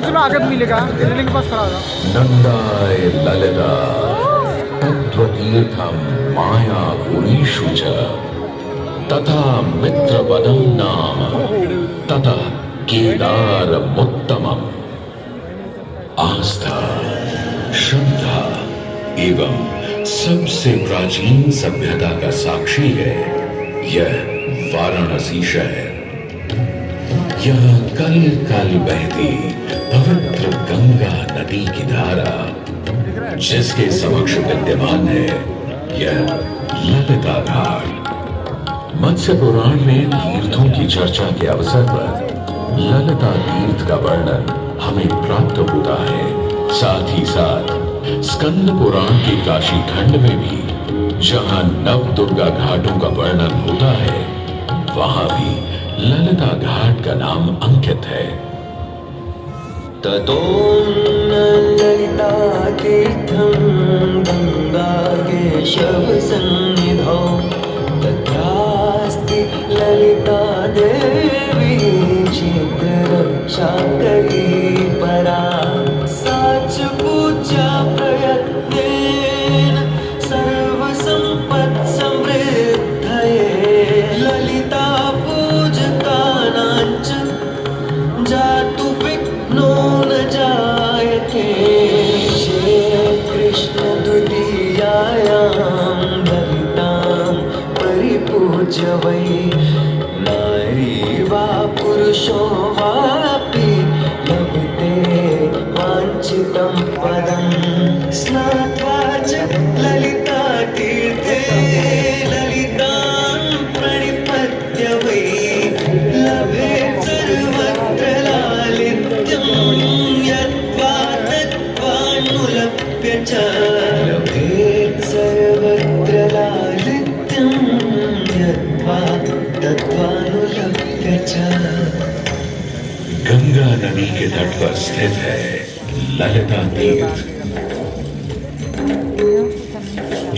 चलो आगे मिलेगा, रेलिंग के पास खड़ा होगा। नंदाय ललिता तत्त्वतीर्थम माया पुरीषु च तथा मित्रवदं नाम ततः केदारमुत्तमम्। आस्था, श्रद्धा एवं सबसे प्राचीन सभ्यता का साक्षी है यह वाराणसी शहर। यह कल कल बहती पवित्र गंगा नदी की धारा जिसके समक्ष विद्यमान है यह ललिता घाट। मत्स्य पुराण में तीर्थों की चर्चा के अवसर पर ललिता तीर्थ का वर्णन हमें प्राप्त होता है। साथ ही साथ स्कंद पुराण के काशी खंड में भी जहां नव दुर्गा घाटों का वर्णन होता है वहां भी ललिता घाट का नाम अंकित है। ततो ललिता तीर्थं गंगा केशव सन्निधौ तत्रास्ति ललिता देवी क्षेत्ररक्षाकरी परा सा च पूजा प्रयत्नेन सर्वसम्पत्समृद्धये ललिता पूजकानां च जातु विघ्नो न जायते। कृष्ण द्वितीयायां ललितां परिपूज्य वै नारी वा पुरुषो वापि लभते वाञ्छितं पदं। स्नात्वा च ललिता तीर्थे ललितां प्रणिपत्य वै लभेत् सर्वत्र लालित्यं यद्वा तद्वानुलभ्य च लभेत् सर्वत्र लालित्यं यद्वा तद्वानुलभ्य च। गंगा नदी के तट पर स्थित है ललिता तीर्थ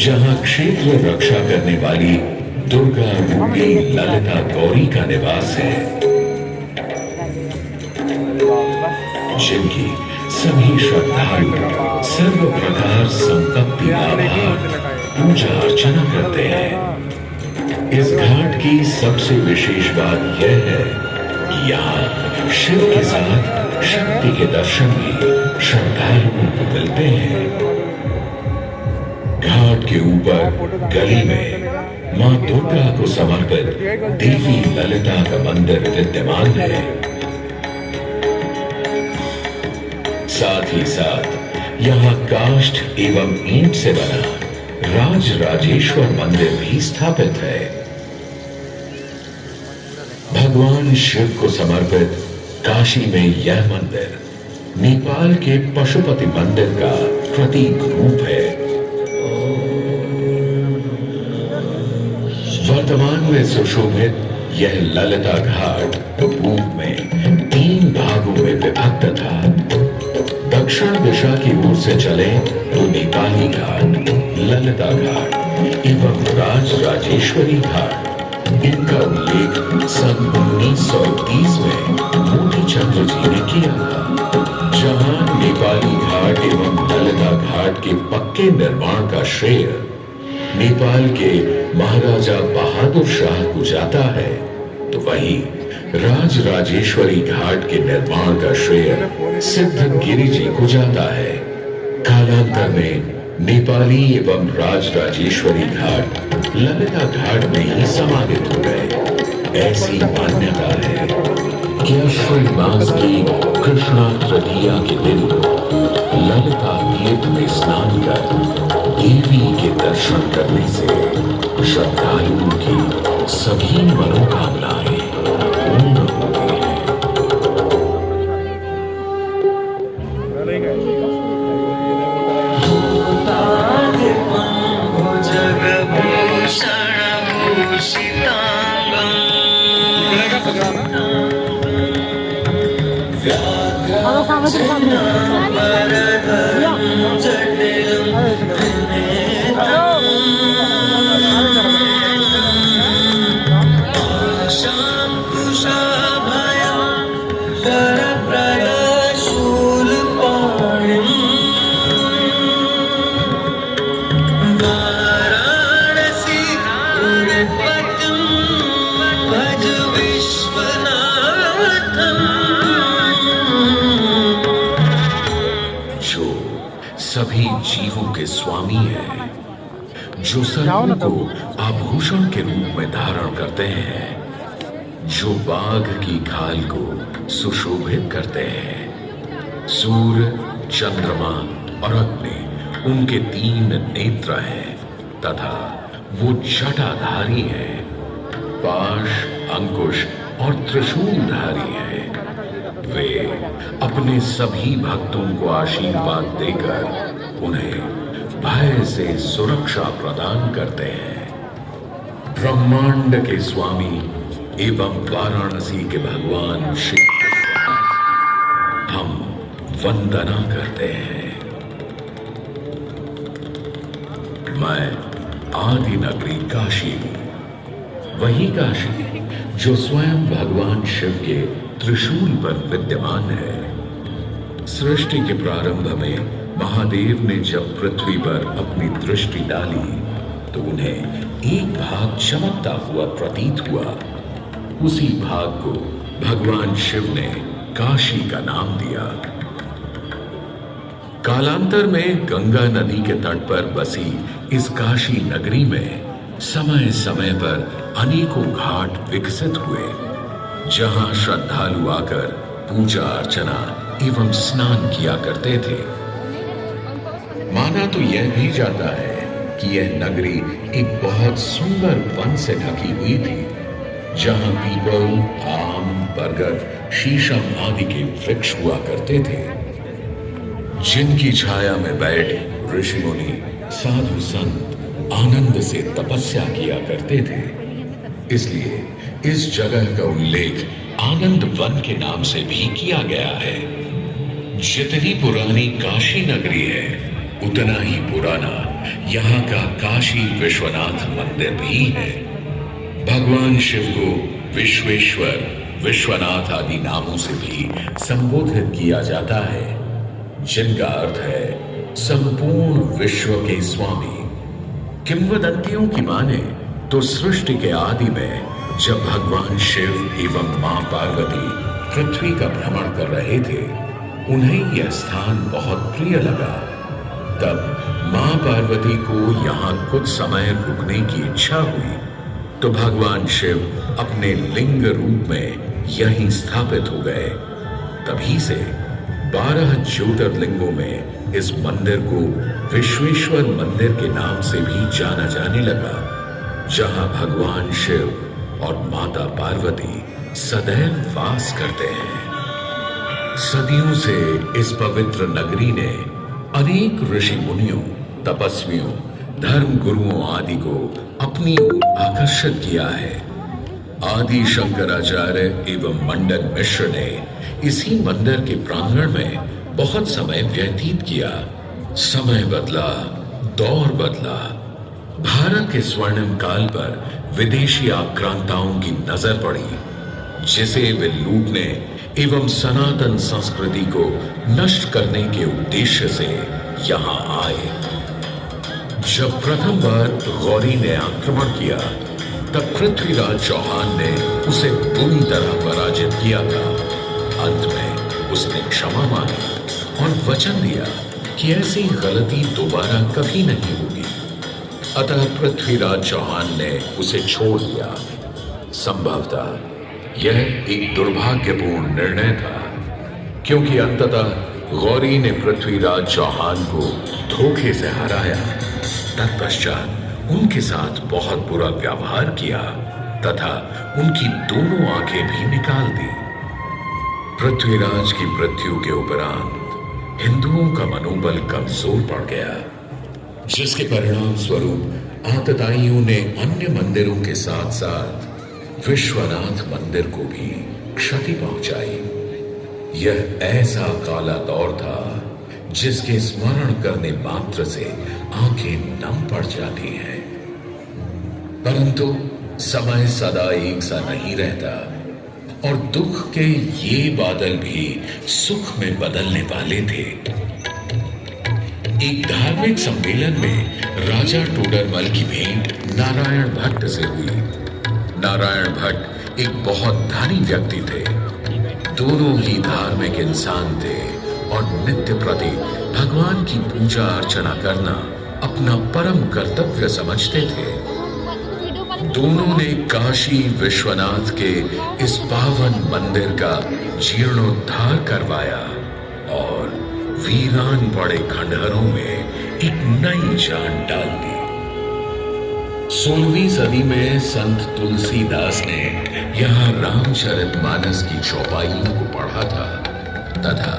जहां क्षेत्र रक्षा करने वाली दुर्गा रूपी ललिता गौरी का निवास है जिनकी सभी श्रद्धालु सर्व प्रकार संपत्ति लाभार्थ पूजा अर्चना करते हैं। इस घाट की सबसे विशेष बात यह है कि यहाँ शिव के साथ शक्ति के दर्शन भी श्रद्धालुओं को मिलते हैं। घाट के ऊपर गली में मां दुर्गा को समर्पित देवी ललिता का मंदिर विद्यमान है। साथ ही साथ यहाँ काष्ठ एवं ईंट से बना राज राजेश्वर मंदिर भी स्थापित है। भगवान शिव को समर्पित काशी में यह मंदिर नेपाल के पशुपति मंदिर का प्रतीक रूप है। वर्तमान में सुशोभित यह ललिता घाट पूर्व में 3 भागों में विभक्त था। दक्षिण दिशा की ओर से चले तो नेपाली घाट, ललिता घाट एवं राज राजेश्वरी घाट। इनका उल्लेख सन 1930 में मोती चंद्र जी ने किया था। जहां नेपाली घाट एवं ललिता घाट के पक्के निर्माण का श्रेय नेपाल के महाराजा बहादुर शाह को जाता है तो वहीं राज राजेश्वरी घाट के निर्माण का श्रेय सिद्धगिरी जी को जाता है। कालांतर में नेपाली एवं राज राजेश्वरी घाट ललिता घाट में ही समाहित हो गए। ऐसी मान्यता है कि अश्विन मास की कृष्णा तृतीया के दिन ललिता तीर्थ में स्नान कर देवी के दर्शन करने से श्रद्धालुओं की सभी मनोकामनाएं पूर्ण होती हैं। सभी जीवों के स्वामी है, जो सर्पों को आभूषण के रूप में धारण करते हैं, जो बाघ की खाल को सुशोभित करते हैं। सूर्य, चंद्रमा और अग्नि उनके 3 नेत्र हैं तथा वो जटाधारी है, पाश, अंकुश और त्रिशूलधारी है। वे अपने सभी भक्तों को आशीर्वाद देकर उन्हें भय से सुरक्षा प्रदान करते हैं। ब्रह्मांड के स्वामी एवं वाराणसी के भगवान शिव हम वंदना करते हैं। मैं आदि नगरी काशी, वही काशी जो स्वयं भगवान शिव के त्रिशूल पर विद्यमान है। सृष्टि के प्रारंभ में महादेव ने जब पृथ्वी पर अपनी दृष्टि डाली तो उन्हें एक भाग चमकता हुआ प्रतीत हुआ। उसी भाग को भगवान शिव ने काशी का नाम दिया। कालांतर में गंगा नदी के तट पर बसी इस काशी नगरी में समय समय पर अनेकों घाट विकसित हुए, जहां श्रद्धालु आकर पूजा अर्चना एवं स्नान किया करते थे। माना तो यह भी जाता है कि यह नगरी एक बहुत सुंदर वन से ढकी हुई थी, जहां पीपल, आम, बरगद, शीशम आदि के वृक्ष हुआ करते थे, जिनकी छाया में बैठ ऋषि मुनि, साधु संत आनंद से तपस्या किया करते थे। इसलिए इस जगह का उल्लेख आनंद वन के नाम से भी किया गया है। जितनी पुरानी काशी नगरी है, उतना ही पुराना यहाँ का काशी विश्वनाथ मंदिर भी है। भगवान शिव को विश्वेश्वर, विश्वनाथ आदि नामों से भी संबोधित किया जाता है, जिनका अर्थ है संपूर्ण विश्व के स्वामी। किंवदंतियों की माने तो सृष्टि के आदि में जब भगवान शिव एवं मां पार्वती पृथ्वी का भ्रमण कर रहे थे, उन्हें यह स्थान बहुत प्रिय लगा। तब मां पार्वती को यहाँ कुछ समय रुकने की इच्छा हुई, तो भगवान शिव अपने लिंग रूप में यहीं स्थापित हो गए। तभी से 12 ज्योतिर्लिंगों में इस मंदिर को विश्वेश्वर मंदिर के नाम से भी जाना जाने लगा, जहां भगवान शिव और माता पार्वती सदैव वास करते हैं। सदियों से इस पवित्र नगरी ने अनेक ऋषि मुनियों, तपस्वियों, धर्म गुरुओं आदि को अपनी ओर आकर्षित किया है। आदि शंकराचार्य एवं मंडन मिश्र ने इसी मंदिर के प्रांगण में बहुत समय व्यतीत किया। समय बदला, दौर बदला। भारत के स्वर्णिम काल पर विदेशी आक्रांताओं की नजर पड़ी, जिसे वे लूटने एवं सनातन संस्कृति को नष्ट करने के उद्देश्य से यहाँ आए। जब प्रथम बार गौरी ने आक्रमण किया, तब पृथ्वीराज चौहान ने उसे बुरी तरह पराजित किया था। अंत में उसने क्षमा मांगी और वचन दिया कि ऐसी गलती दोबारा कभी नहीं होगी। अतः पृथ्वीराज चौहान ने उसे छोड़ दिया। संभवतः यह एक दुर्भाग्यपूर्ण निर्णय था, क्योंकि अंततः गौरी ने पृथ्वीराज चौहान को धोखे से हराया। तत्पश्चात उनके साथ बहुत बुरा व्यवहार किया तथा उनकी दोनों आंखें भी निकाल दी। पृथ्वीराज की मृत्यु के उपरांत हिंदुओं का मनोबल कमजोर पड़ गया, जिसके परिणाम स्वरूप आतताइयों ने अन्य मंदिरों के साथ साथ विश्वनाथ मंदिर को भी क्षति पहुंचाई। यह ऐसा काला दौर था जिसके स्मरण करने मात्र से आंखें नम पड़ जाती हैं। परंतु समय सदा एक सा नहीं रहता और दुख के ये बादल भी सुख में बदलने वाले थे। एक धार्मिक सम्मेलन में राजा टोडरमल की भेंट नारायण भट्ट से हुई। नारायण भट्ट एक बहुत धनी व्यक्ति थे। दोनों ही धार्मिक इंसान थे और नित्य प्रति भगवान की पूजा अर्चना करना अपना परम कर्तव्य समझते थे। दोनों ने काशी विश्वनाथ के इस पावन मंदिर का जीर्णोद्धार करवाया और वीरान पड़े खंडहरों में एक नई जान डाल दी। 16वीं सदी में संत तुलसीदास ने यहाँ रामचरितमानस की चौपाइयों को पढ़ा था तथा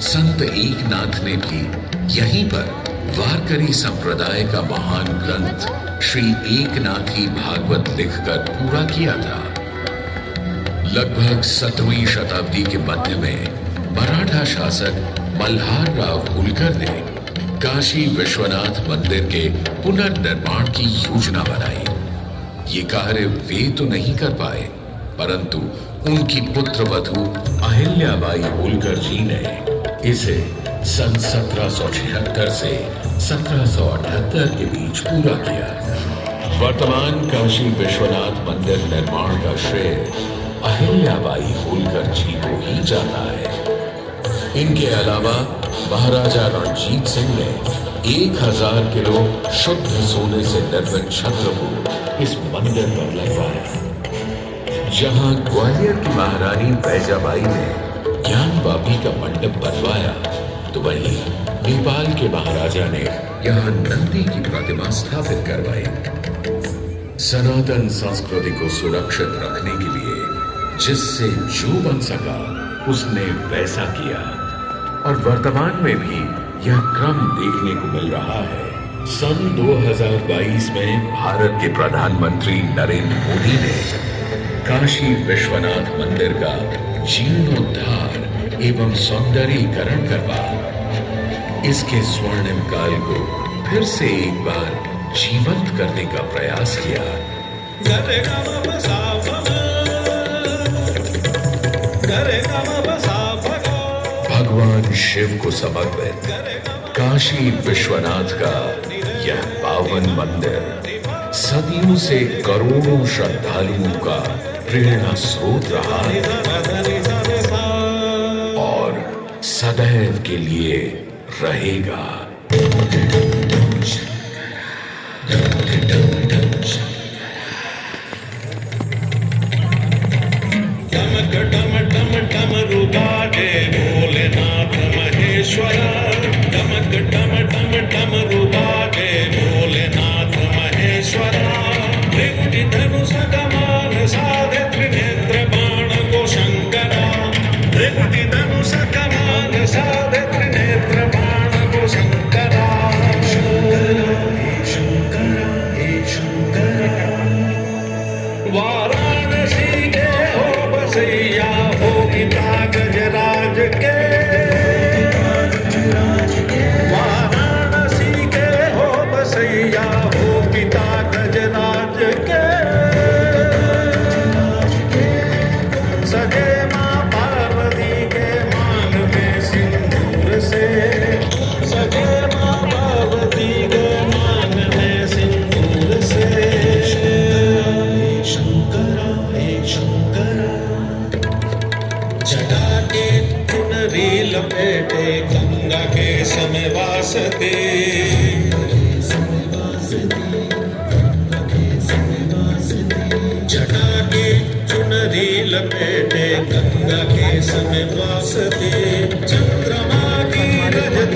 संत एकनाथ ने भी यहीं पर वारकरी संप्रदाय का महान ग्रंथ श्री एकनाथी भागवत लिखकर पूरा किया था। लगभग 17वीं शताब्दी के मध्य में मराठा शासक मल्हार राव होलकर ने काशी विश्वनाथ मंदिर के पुनर्निर्माण की योजना बनाई। ये कार्य वे तो नहीं कर पाए, परंतु उनकी पुत्रवधू अहिल्याबाई होलकर जी ने इसे सन 1776 से 1778 के बीच पूरा किया। वर्तमान काशी विश्वनाथ मंदिर निर्माण का श्रेय अहिल्याबाई होलकर जी को ही जाता है। इनके अलावा महाराजा रणजीत सिंह ने 1000 किलो शुद्ध सोने से निर्मित छत्र को इस मंदिर पर लगवाया। जहां ग्वालियर की महारानी बैजाबाई ने ज्ञानवापी का मंडप बनवाया, तो वहीं नेपाल के महाराजा ने यहाँ नंदी की प्रतिमा स्थापित करवाई। सनातन संस्कृति को सुरक्षित रखने के लिए जिससे जो बन सका उसने वैसा किया और वर्तमान में भी यह क्रम देखने को मिल रहा है। सन 2022 में भारत के प्रधानमंत्री नरेंद्र मोदी ने काशी विश्वनाथ मंदिर का जीर्णोद्धार एवं सौंदर्यीकरण करवा इसके स्वर्णिम काल को फिर से एक बार जीवंत करने का प्रयास किया। भगवान शिव को समर्पित काशी विश्वनाथ का यह पावन मंदिर सदियों से करोड़ों श्रद्धालुओं का प्रेरणा स्रोत रहा है और सदैव के लिए रहेगा। भोलेनाथ महेश्वर डमक डम डम डमरू बाजे भोलेनाथ महेश्वर त्रिकुटी धनुष कमान साधे त्रिनेत्र बाण को शंकरा त्रिकुटी धनुष कमान साधे त्रिनेत्र बाण को शंकरा शंकरा हे शंकरा वाराणसी के हो बसैया हो पिता गजराज के वाराणसी के हो बसैया हो पिता गजराज के सजे माँ पार्वती के मान में सिंदूर से सजे माँ पार्वती के मान में सिंदूर से शंकरा हे शंकरा जटा के चुनरी लपेटे गंगा के समय वासते जटा के चुनरी लपेटे गंगा के समय वासते चंद्रमा की रजत